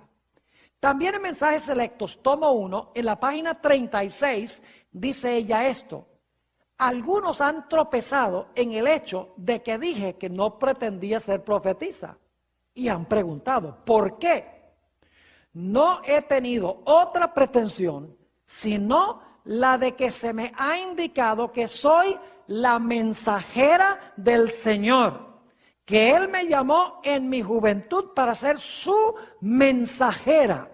También en Mensajes Selectos, tomo 1, en la página 36, dice ella esto: algunos han tropezado en el hecho de que dije que no pretendía ser profetisa y han preguntado, ¿por qué? No he tenido otra pretensión sino la de que se me ha indicado que soy la mensajera del Señor, que Él me llamó en mi juventud para ser su mensajera,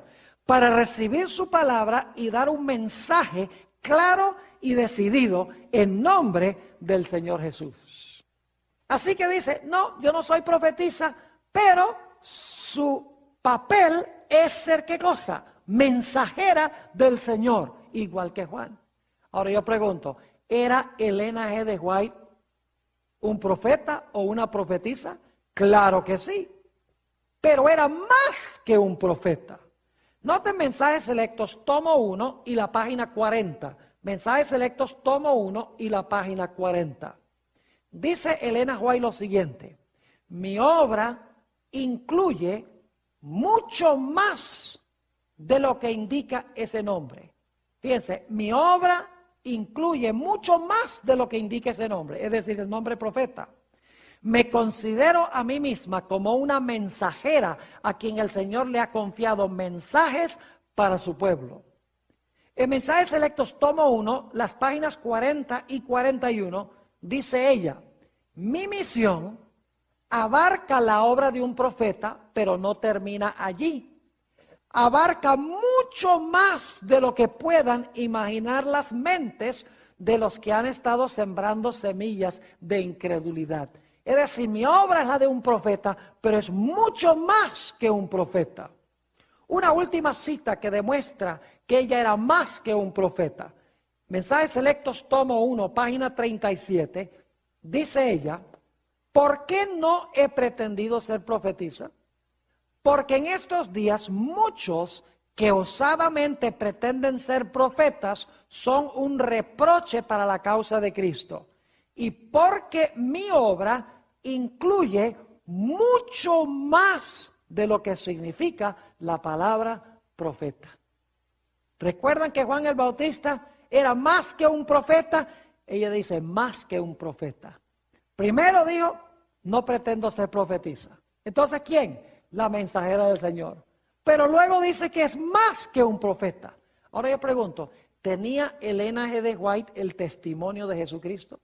para recibir su palabra y dar un mensaje claro y decidido en nombre del Señor Jesús. Así que dice, no, yo no soy profetisa, pero su papel es ser, ¿qué cosa? Mensajera del Señor, igual que Juan. Ahora yo pregunto, ¿era Elena G. de White un profeta o una profetisa? Claro que sí, pero era más que un profeta. Noten Mensajes Selectos, tomo 1 y la página 40. Mensajes Selectos, tomo 1 y la página 40. Dice Elena White lo siguiente: mi obra incluye mucho más de lo que indica ese nombre. Fíjense, mi obra incluye mucho más de lo que indica ese nombre, es decir, el nombre profeta. Me considero a mí misma como una mensajera a quien el Señor le ha confiado mensajes para su pueblo. En Mensajes Selectos, tomo 1, las páginas 40 y 41, dice ella: mi misión abarca la obra de un profeta, pero no termina allí. Abarca mucho más de lo que puedan imaginar las mentes de los que han estado sembrando semillas de incredulidad. Es decir, mi obra es la de un profeta, pero es mucho más que un profeta. Una última cita que demuestra que ella era más que un profeta. Mensajes Selectos, tomo 1, página 37, dice ella: ¿por qué no he pretendido ser profetisa? Porque en estos días muchos que osadamente pretenden ser profetas son un reproche para la causa de Cristo. Y porque mi obra incluye mucho más de lo que significa la palabra profeta. ¿Recuerdan que Juan el Bautista era más que un profeta? Ella dice, más que un profeta. Primero dijo, no pretendo ser profetisa. Entonces, ¿quién? La mensajera del Señor. Pero luego dice que es más que un profeta. Ahora yo pregunto, ¿tenía Elena G. de White el testimonio de Jesucristo?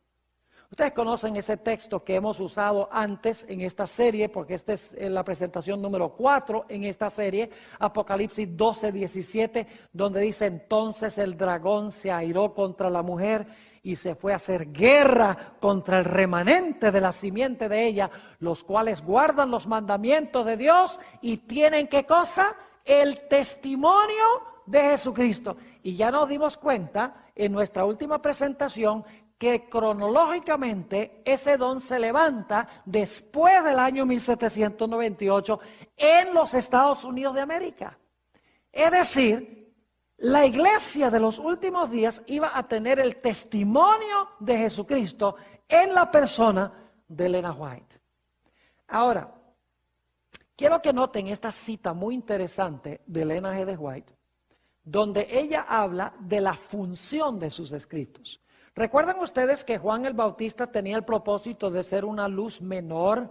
Ustedes conocen ese texto que hemos usado antes en esta serie, porque esta es la presentación número 4 en esta serie, Apocalipsis 12:17, donde dice: entonces el dragón se airó contra la mujer y se fue a hacer guerra contra el remanente de la simiente de ella, los cuales guardan los mandamientos de Dios y tienen, ¿qué cosa? El testimonio de Jesucristo. Y ya nos dimos cuenta en nuestra última presentación que cronológicamente ese don se levanta después del año 1798 en los Estados Unidos de América. Es decir, la iglesia de los últimos días iba a tener el testimonio de Jesucristo en la persona de Elena White. Ahora, quiero que noten esta cita muy interesante de Elena G. de White, donde ella habla de la función de sus escritos. ¿Recuerdan ustedes que Juan el Bautista tenía el propósito de ser una luz menor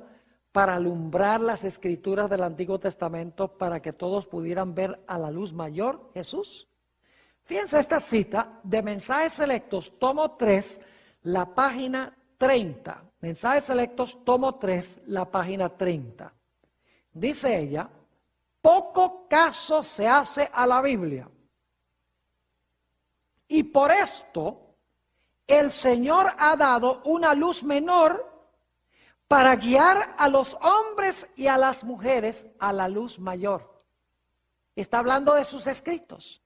para alumbrar las escrituras del Antiguo Testamento para que todos pudieran ver a la luz mayor, Jesús? Fíjense esta cita de Mensajes Selectos, tomo 3, la página 30. Mensajes Selectos, tomo 3, la página 30. dice ella, poco caso se hace a la Biblia. Y por esto el Señor ha dado una luz menor para guiar a los hombres y a las mujeres a la luz mayor. Está hablando de sus escritos.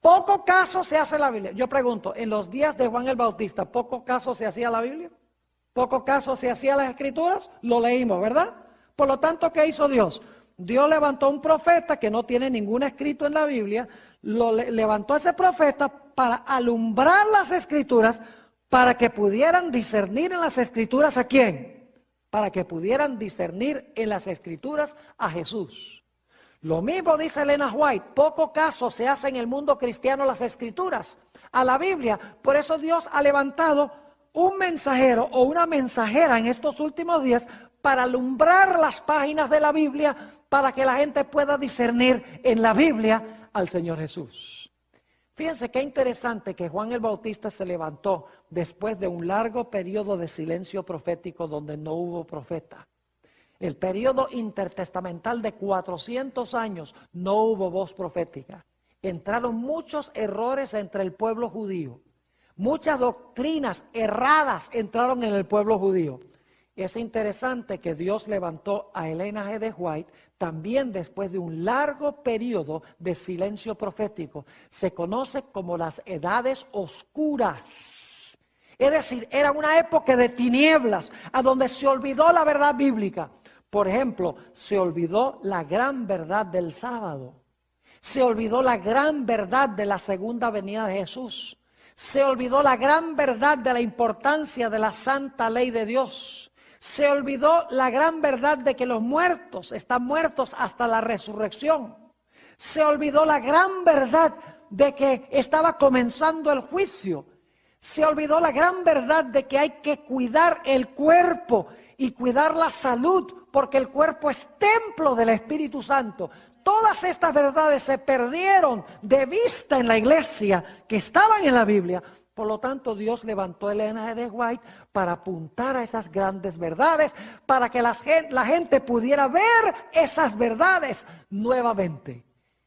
Poco caso se hace a la Biblia. Yo pregunto, en los días de Juan el Bautista, ¿poco caso se hacía a la Biblia? ¿Poco caso se hacía a las escrituras? Lo leímos, ¿verdad? Por lo tanto, ¿qué hizo Dios? Dios levantó un profeta que no tiene ningún escrito en la Biblia, levantó a ese profeta para alumbrar las escrituras, para que pudieran discernir en las escrituras ¿a quién? Para que pudieran discernir en las escrituras a Jesús. Lo mismo dice Elena White, poco caso se hace en el mundo cristiano las escrituras, a la Biblia. Por eso Dios ha levantado un mensajero o una mensajera en estos últimos días para alumbrar las páginas de la Biblia, para que la gente pueda discernir en la Biblia al Señor Jesús. Fíjense qué interesante que Juan el Bautista se levantó después de un largo periodo de silencio profético donde no hubo profeta. El periodo intertestamental de 400 años no hubo voz profética. Entraron muchos errores entre el pueblo judío. Muchas doctrinas erradas entraron en el pueblo judío. Es interesante que Dios levantó a Elena G. de White también después de un largo periodo de silencio profético. Se conoce como las edades oscuras. Es decir, era una época de tinieblas, a donde se olvidó la verdad bíblica. Por ejemplo, se olvidó la gran verdad del sábado. Se olvidó la gran verdad de la segunda venida de Jesús. Se olvidó la gran verdad de la importancia de la santa ley de Dios. Se olvidó la gran verdad de que los muertos están muertos hasta la resurrección. Se olvidó la gran verdad de que estaba comenzando el juicio. Se olvidó la gran verdad de que hay que cuidar el cuerpo y cuidar la salud, porque el cuerpo es templo del Espíritu Santo. Todas estas verdades se perdieron de vista en la iglesia, que estaban en la Biblia. Por lo tanto, Dios levantó a Elena G. de White para apuntar a esas grandes verdades, para que la gente pudiera ver esas verdades nuevamente.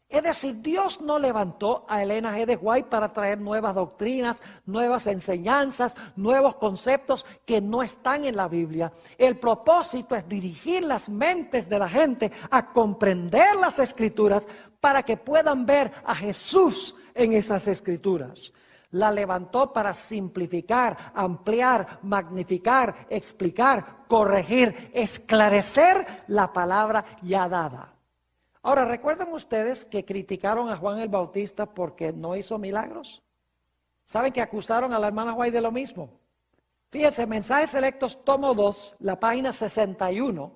Es decir, Dios no levantó a Elena G. de White para traer nuevas doctrinas, nuevas enseñanzas, nuevos conceptos que no están en la Biblia. El propósito es dirigir las mentes de la gente a comprender las Escrituras para que puedan ver a Jesús en esas Escrituras. La levantó para simplificar, ampliar, magnificar, explicar, corregir, esclarecer la palabra ya dada. Ahora, ¿recuerdan ustedes que criticaron a Juan el Bautista porque no hizo milagros? ¿Saben que acusaron a la hermana White de lo mismo? Fíjense, Mensajes Selectos, tomo 2, la página 61,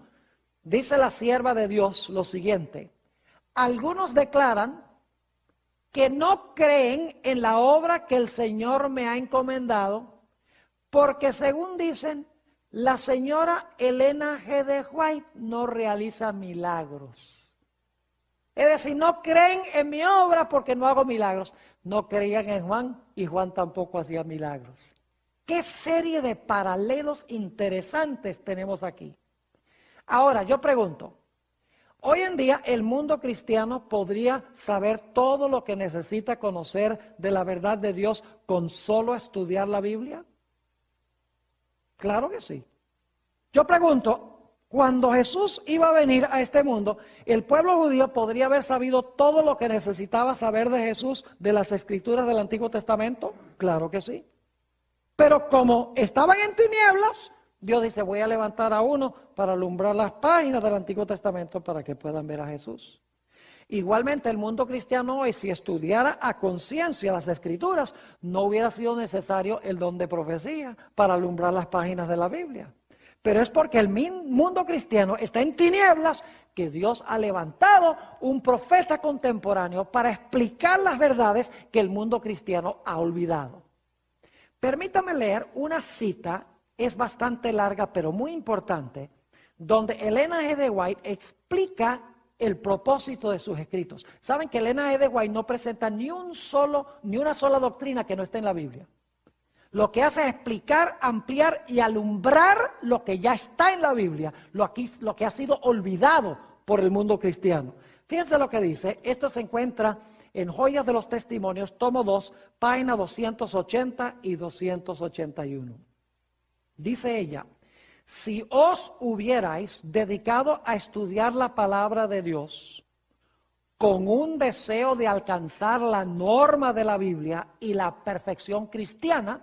dice la sierva de Dios lo siguiente. Algunos declaran que no creen en la obra que el Señor me ha encomendado, porque según dicen, la señora Elena G. de White no realiza milagros. Es decir, no creen en mi obra porque no hago milagros. No creían en Juan y Juan tampoco hacía milagros. ¿Qué serie de paralelos interesantes tenemos aquí? Ahora, yo pregunto, hoy en día el mundo cristiano podría saber todo lo que necesita conocer de la verdad de Dios con solo estudiar la Biblia. Claro que sí. Yo pregunto, cuando Jesús iba a venir a este mundo, ¿el pueblo judío podría haber sabido todo lo que necesitaba saber de Jesús de las Escrituras del Antiguo Testamento? Claro que sí. Pero como estaban en tinieblas, Dios dice, voy a levantar a uno para alumbrar las páginas del Antiguo Testamento para que puedan ver a Jesús. Igualmente el mundo cristiano hoy, si estudiara a conciencia las Escrituras, no hubiera sido necesario el don de profecía para alumbrar las páginas de la Biblia. Pero es porque el mundo cristiano está en tinieblas que Dios ha levantado un profeta contemporáneo para explicar las verdades que el mundo cristiano ha olvidado. Permítame leer una cita, es bastante larga pero muy importante, donde Elena G. de White explica el propósito de sus escritos. Saben que Elena G. de White no presenta ni una sola doctrina que no esté en la Biblia. Lo que hace es explicar, ampliar y alumbrar lo que ya está en la Biblia, lo que ha sido olvidado por el mundo cristiano. Fíjense lo que dice. Esto se encuentra en Joyas de los Testimonios, tomo 2, página 280 y 281. Dice ella: si os hubierais dedicado a estudiar la palabra de Dios con un deseo de alcanzar la norma de la Biblia y la perfección cristiana,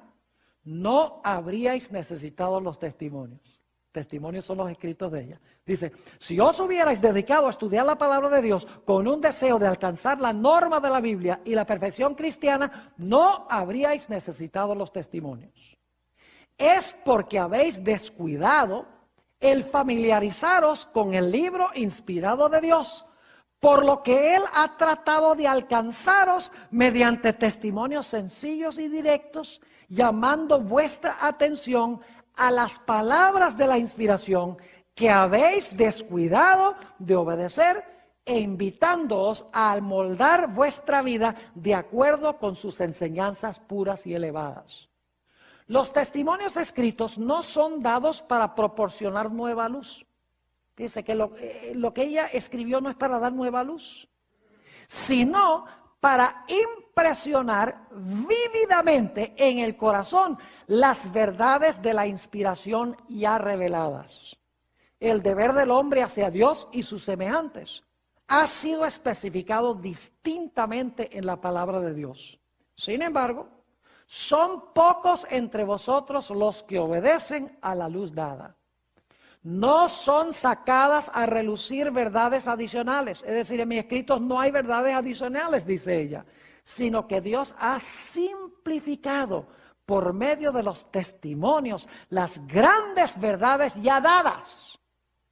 no habríais necesitado los testimonios. Testimonios son los escritos de ella. Dice, si os hubierais dedicado a estudiar la palabra de Dios con un deseo de alcanzar la norma de la Biblia y la perfección cristiana, no habríais necesitado los testimonios. Es porque habéis descuidado el familiarizaros con el libro inspirado de Dios, por lo que Él ha tratado de alcanzaros mediante testimonios sencillos y directos, llamando vuestra atención a las palabras de la inspiración que habéis descuidado de obedecer e invitándoos a moldar vuestra vida de acuerdo con sus enseñanzas puras y elevadas. Los testimonios escritos no son dados para proporcionar nueva luz. Fíjense que lo que ella escribió no es para dar nueva luz, sino para impresionar vívidamente en el corazón las verdades de la inspiración ya reveladas. El deber del hombre hacia Dios y sus semejantes ha sido especificado distintamente en la palabra de Dios. Sin embargo, son pocos entre vosotros los que obedecen a la luz dada. No son sacadas a relucir verdades adicionales. Es decir, en mis escritos no hay verdades adicionales, dice ella, sino que Dios ha simplificado por medio de los testimonios las grandes verdades ya dadas.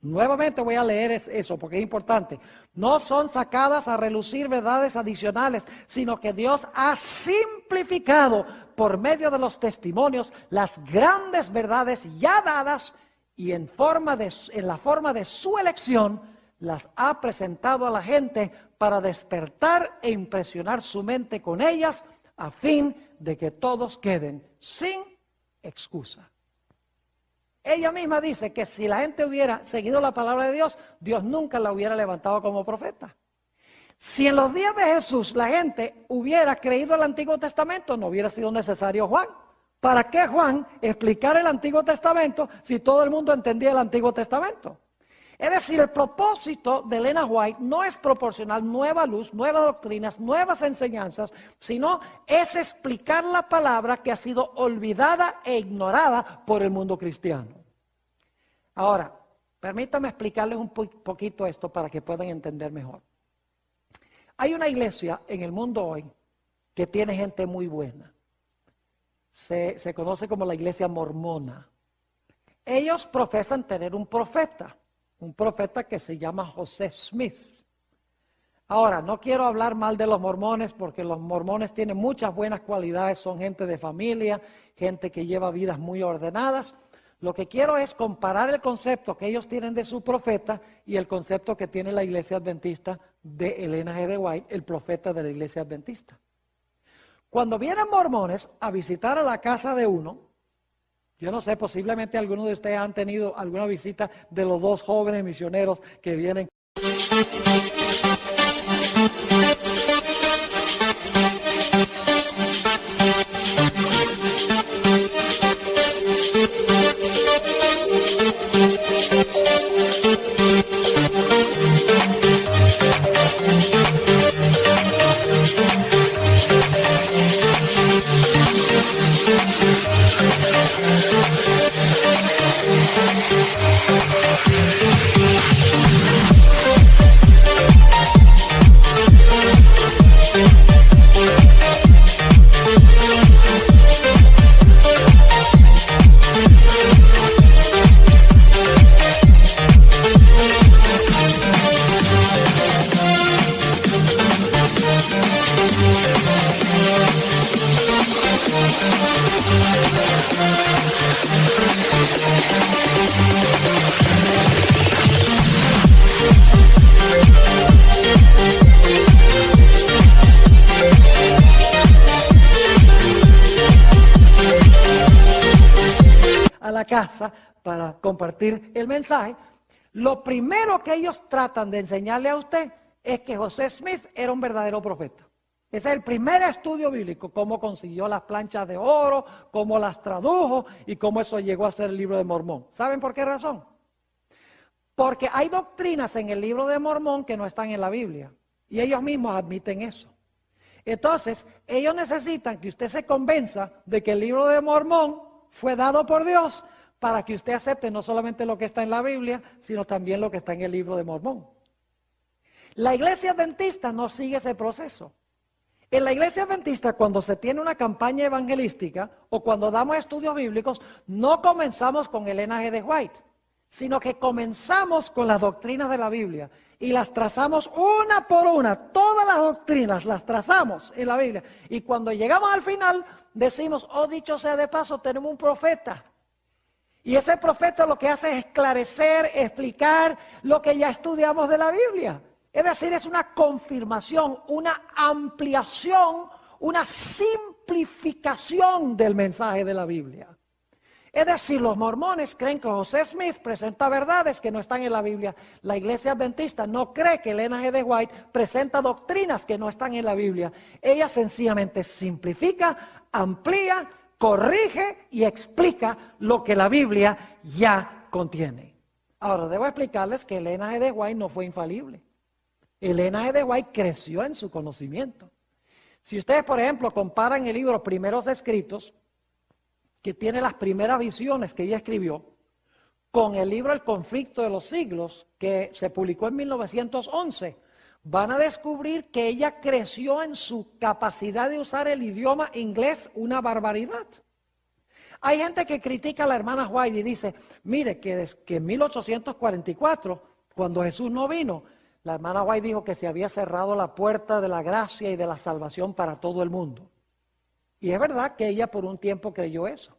Nuevamente voy a leer eso porque es importante. No son sacadas a relucir verdades adicionales, sino que Dios ha simplificado por medio de los testimonios las grandes verdades ya dadas y en la forma de su elección las ha presentado a la gente para despertar e impresionar su mente con ellas a fin de que todos queden sin excusa. Ella misma dice que si la gente hubiera seguido la palabra de Dios, Dios nunca la hubiera levantado como profeta. Si en los días de Jesús la gente hubiera creído el Antiguo Testamento, no hubiera sido necesario Juan. ¿Para qué Juan explicar el Antiguo Testamento si todo el mundo entendía el Antiguo Testamento? Es decir, el propósito de Elena White no es proporcionar nueva luz, nuevas doctrinas, nuevas enseñanzas, sino es explicar la palabra que ha sido olvidada e ignorada por el mundo cristiano. Ahora, permítame explicarles un poquito esto para que puedan entender mejor. Hay una iglesia en el mundo hoy que tiene gente muy buena. Se conoce como la iglesia mormona. Ellos profesan tener un profeta que se llama José Smith. Ahora, no quiero hablar mal de los mormones porque los mormones tienen muchas buenas cualidades, son gente de familia, gente que lleva vidas muy ordenadas. Lo que quiero es comparar el concepto que ellos tienen de su profeta y el concepto que tiene la iglesia adventista de Elena G. de White, el profeta de la iglesia adventista. Cuando vienen mormones a visitar a la casa de uno, yo no sé, posiblemente algunos de ustedes han tenido alguna visita de los dos jóvenes misioneros que vienen. A la casa para compartir el mensaje. lo primero que ellos tratan de enseñarle a usted es que José Smith era un verdadero profeta. Ese es el primer estudio bíblico, cómo consiguió las planchas de oro, cómo las tradujo y cómo eso llegó a ser el libro de Mormón. ¿Saben por qué razón? Porque hay doctrinas en el libro de Mormón que no están en la Biblia. Y ellos mismos admiten eso. Entonces, ellos necesitan que usted se convenza de que el libro de Mormón fue dado por Dios para que usted acepte no solamente lo que está en la Biblia, sino también lo que está en el libro de Mormón. La iglesia adventista no sigue ese proceso. En la iglesia adventista, cuando se tiene una campaña evangelística o cuando damos estudios bíblicos, no comenzamos con Elena G. de White, sino que comenzamos con las doctrinas de la Biblia y las trazamos una por una. Todas las doctrinas las trazamos en la Biblia. Y cuando llegamos al final, decimos, oh, dicho sea de paso, tenemos un profeta. Y ese profeta lo que hace es esclarecer, explicar lo que ya estudiamos de la Biblia. Es decir, es una confirmación, una ampliación, una simplificación del mensaje de la Biblia. Es decir, los mormones creen que José Smith presenta verdades que no están en la Biblia. La iglesia adventista no cree que Elena G. de White presenta doctrinas que no están en la Biblia. Ella sencillamente simplifica, amplía, corrige y explica lo que la Biblia ya contiene. Ahora, debo explicarles que Elena G. de White no fue infalible. Elena G. de White creció en su conocimiento. Si ustedes, por ejemplo, comparan el libro Primeros Escritos, que tiene las primeras visiones que ella escribió, con el libro El Conflicto de los Siglos, que se publicó en 1911, van a descubrir que ella creció en su capacidad de usar el idioma inglés una barbaridad. Hay gente que critica a la hermana White y dice, mire, que en 1844, cuando Jesús no vino, la hermana White dijo que se había cerrado la puerta de la gracia y de la salvación para todo el mundo. Y es verdad que ella por un tiempo creyó eso.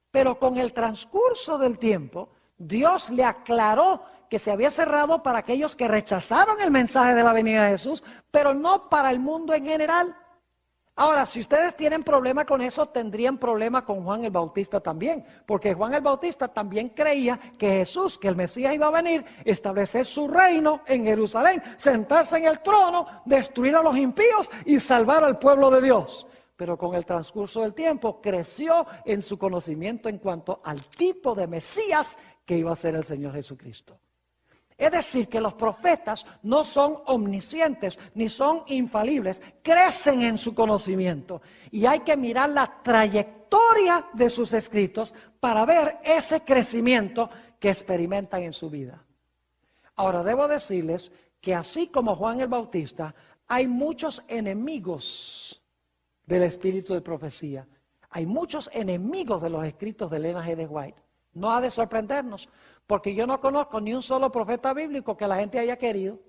Pero con el transcurso del tiempo, Dios le aclaró que se había cerrado para aquellos que rechazaron el mensaje de la venida de Jesús, pero no para el mundo en general. Ahora, si ustedes tienen problema con eso, tendrían problema con Juan el Bautista también, porque Juan el Bautista también creía que Jesús, que el Mesías iba a venir, establecer su reino en Jerusalén, sentarse en el trono, destruir a los impíos y salvar al pueblo de Dios. Pero con el transcurso del tiempo creció en su conocimiento en cuanto al tipo de Mesías que iba a ser el Señor Jesucristo. Es decir, que los profetas no son omniscientes ni son infalibles, crecen en su conocimiento. Y hay que mirar la trayectoria de sus escritos para ver ese crecimiento que experimentan en su vida. Ahora, debo decirles que así como Juan el Bautista, hay muchos enemigos del espíritu de profecía. Hay muchos enemigos de los escritos de Elena G. de White. No ha de sorprendernos, porque yo no conozco ni un solo profeta bíblico que la gente haya querido.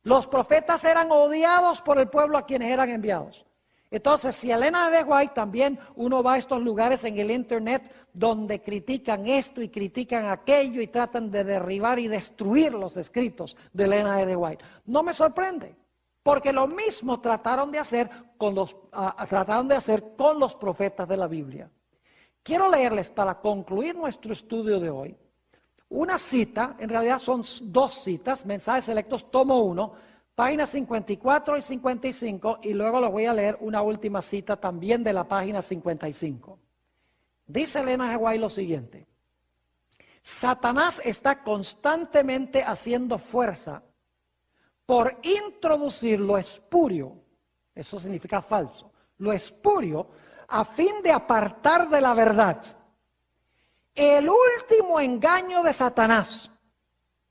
Los profetas eran odiados por el pueblo a quienes eran enviados. Entonces, si Elena G. de White, también uno va a estos lugares en el internet donde critican esto y critican aquello y tratan de derribar y destruir los escritos de Elena G. de White. No me sorprende, porque lo mismo trataron de hacer con los profetas de la Biblia. Quiero leerles, para concluir nuestro estudio de hoy, una cita, en realidad son dos citas, Mensajes Selectos, tomo 1, páginas 54 y 55, y luego les voy a leer una última cita también de la página 55. Dice Elena G. White lo siguiente: Satanás está constantemente haciendo fuerza por introducir lo espurio, eso significa falso, lo espurio, a fin de apartar de la verdad. El último engaño de Satanás,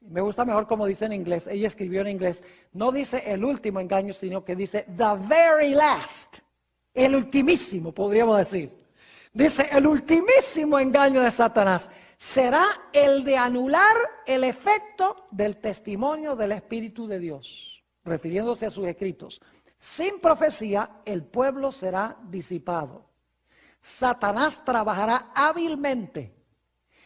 me gusta mejor como dice en inglés, ella escribió en inglés, no dice el último engaño, sino que dice the very last, el ultimísimo, podríamos decir. Dice, el ultimísimo engaño de Satanás será el de anular el efecto del testimonio del Espíritu de Dios, refiriéndose a sus escritos. Sin profecía, el pueblo será disipado. Satanás trabajará hábilmente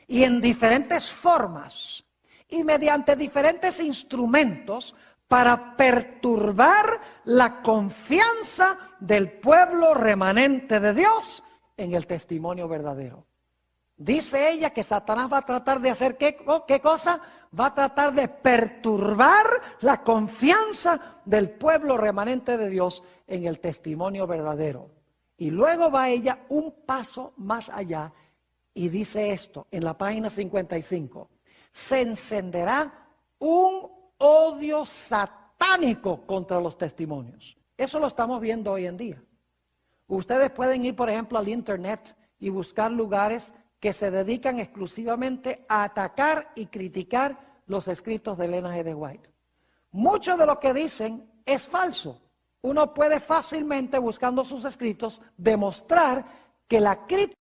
y en diferentes formas y mediante diferentes instrumentos para perturbar la confianza del pueblo remanente de Dios en el testimonio verdadero. Dice ella que Satanás va a tratar de hacer ¿qué cosa? va a tratar de perturbar la confianza del pueblo remanente de Dios en el testimonio verdadero. Y luego va ella un paso más allá y dice esto en la página 55. Se encenderá un odio satánico contra los testimonios. Eso lo estamos viendo hoy en día. Ustedes pueden ir, por ejemplo, al internet y buscar lugares que se dedican exclusivamente a atacar y criticar los escritos de Ellen G. White. Mucho de lo que dicen es falso. Uno puede fácilmente, buscando sus escritos, demostrar que la crítica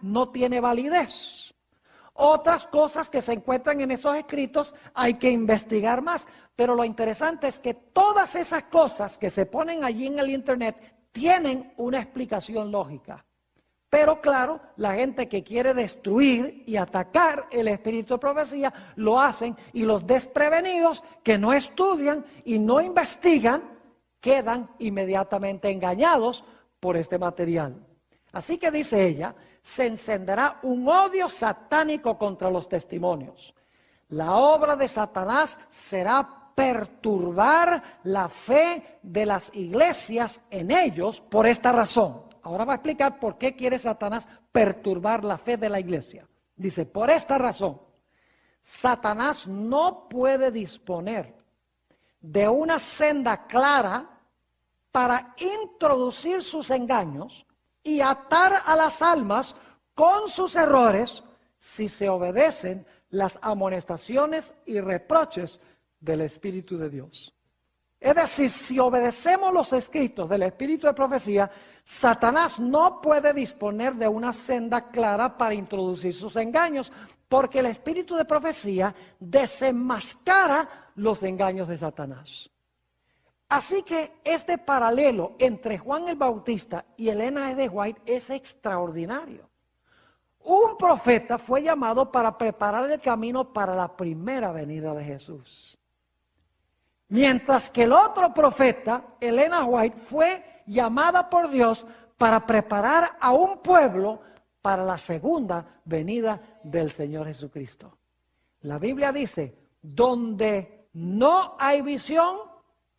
no tiene validez. Otras cosas que se encuentran en esos escritos hay que investigar más. Pero lo interesante es que todas esas cosas que se ponen allí en el internet tienen una explicación lógica. Pero claro, la gente que quiere destruir y atacar el espíritu de profecía lo hacen, y los desprevenidos que no estudian y no investigan quedan inmediatamente engañados por este material. Así que dice ella, se encenderá un odio satánico contra los testimonios. La obra de Satanás será perturbar la fe de las iglesias en ellos por esta razón. Ahora va a explicar por qué quiere Satanás perturbar la fe de la iglesia. Dice, por esta razón, Satanás no puede disponer de una senda clara para introducir sus engaños y atar a las almas con sus errores si se obedecen las amonestaciones y reproches del Espíritu de Dios. Es decir, si obedecemos los escritos del Espíritu de profecía, Satanás no puede disponer de una senda clara para introducir sus engaños, porque el Espíritu de profecía desenmascara los engaños de Satanás. Así que este paralelo entre Juan el Bautista y Ellen G. White es extraordinario. Un profeta fue llamado para preparar el camino para la primera venida de Jesús. Mientras que el otro profeta, Ellen G. White, fue llamada por Dios para preparar a un pueblo para la segunda venida del Señor Jesucristo. La Biblia dice, donde no hay visión,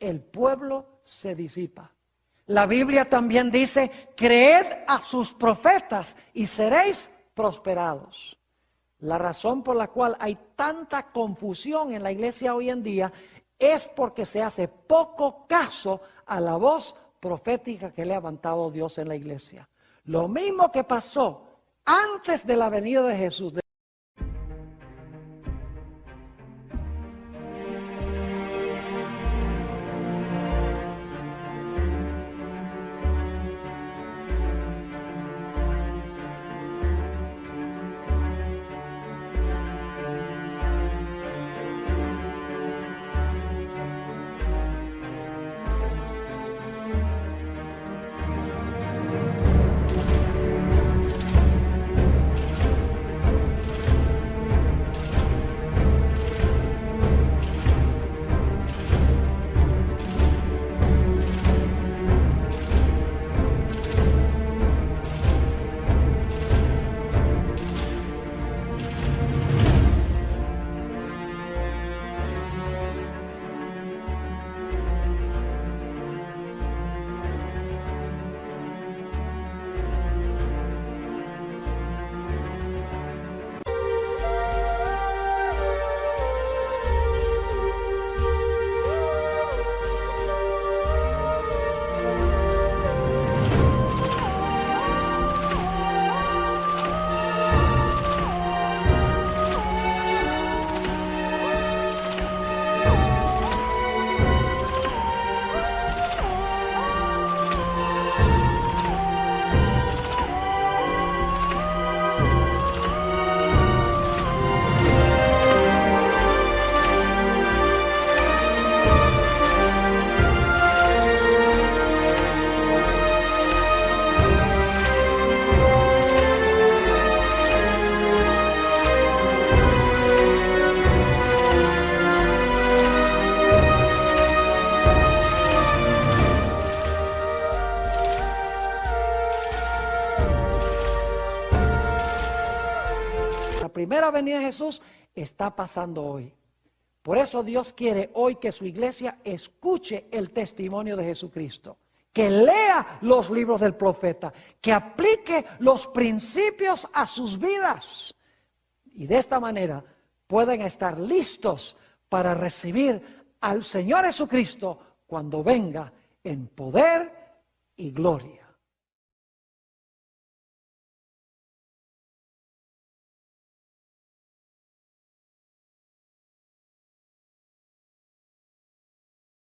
el pueblo se disipa. La Biblia también dice, creed a sus profetas y seréis prosperados. La razón por la cual hay tanta confusión en la iglesia hoy en día es porque se hace poco caso a la voz profética que le ha levantado Dios en la iglesia. Lo mismo que pasó antes de la venida de Jesús. primera venida de Jesús está pasando hoy. Por eso Dios quiere hoy que su iglesia escuche el testimonio de Jesucristo, que lea los libros del profeta, que aplique los principios a sus vidas. Y de esta manera pueden estar listos para recibir al Señor Jesucristo cuando venga en poder y gloria.